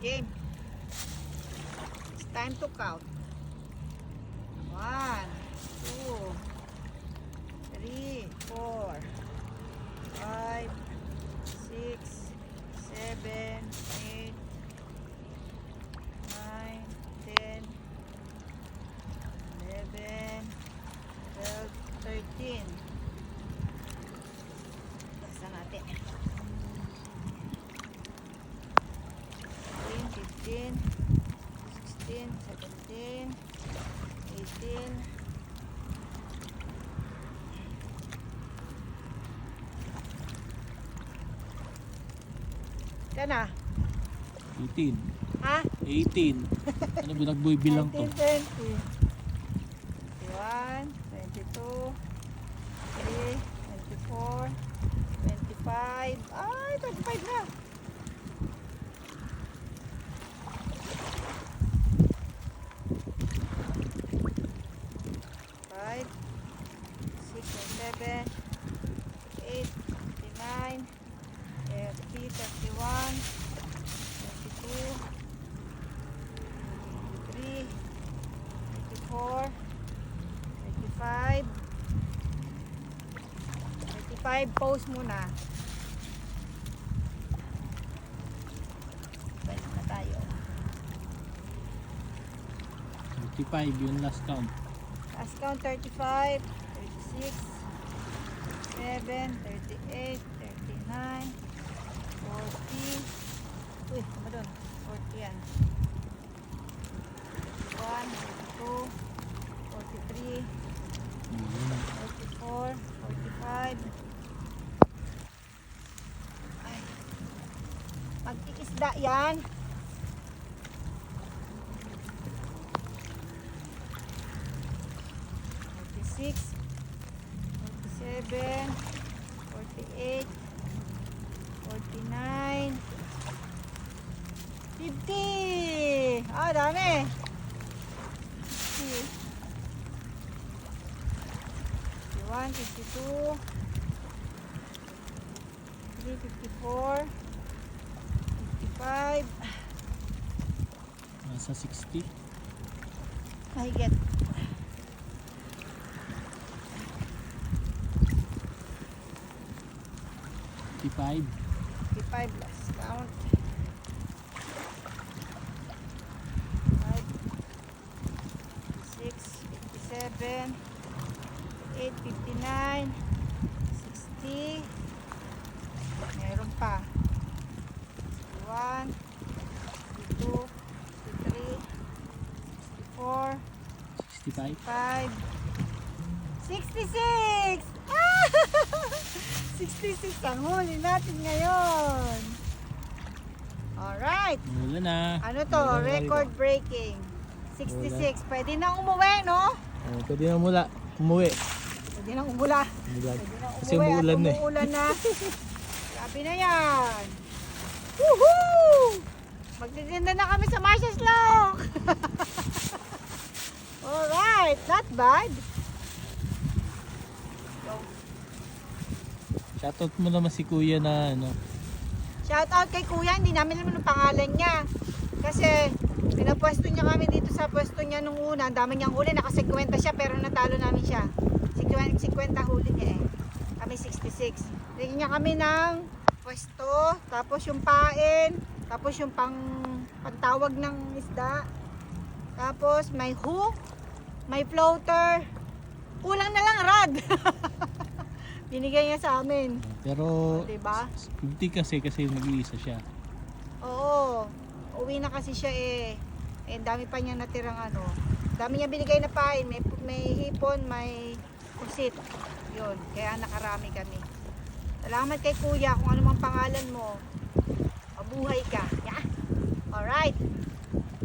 Game. It's time to count. 1, 2, 3, 4, 5, 6, 7, 8, 9, 10, 11, 12, 13. Basta natin. 14, 15, 16, 17, 18, 18. Ha? 18. Ano binagbibilang to? 19, 20, 21, 22, 23, 24, 25. Ay, 25 na. 5, 6, 7, 8, 9, 30, 31, 32, 33, 34, 35, 35, pause muna. Balik na tayo. 35 yung last count. Last count 35, 36, 37, 38, 39, 40. Uy, tama doon. 40 yan. 41, 42, 43, 44, 45. Ay. Mag-iisda yan. 46, 47, 48, 49, 50. Ah, dami. 50. 51, 52, 53, 54, 55. Nasa 60. Mahigit. 55. 55, last count. 5, 6, 57, 8, 59, 60. Meron pa. 61, 62, 63, 64, 65. 5, 66! Ah! 66 ang huli natin ngayon. Alright. Mula na. Ano to? Record breaking. 66. Pwede na umuwi, no? Oh, pwede na umuwi. Pwede na umula. Umulan. Pwede na umuwi Kasi umuulan na eh. umuulan na. Grabe na yan. Woohoo! Magtitinda na kami sa Marcia's Lock. Alright. Not bad. Shoutout mo naman si kuya na ano. Shout out kay kuya, hindi namin naman ang pangalan niya. Kasi pinapwesto niya kami dito sa pwesto niya nung una. Ang dami niyang huli, naka 50 siya pero natalo namin siya. 50 huli niya eh. Kami 66. Bigyan niya kami ng pwesto, tapos yung pain, tapos yung pantawag ng isda. Tapos may hook, may floater. Kulang na lang rod. Binigay niya sa amin. Pero Diba? 50 kasi nag-iisa siya. Oo. Uwi na kasi siya eh. Eh, dami pa niya natirang ano. Dami niya binigay na pain. May hipon, may pusit. Yun. Kaya nakarami kami. Salamat kay kuya kung ano mang pangalan mo. Mabuhay ka. Yeah? Alright.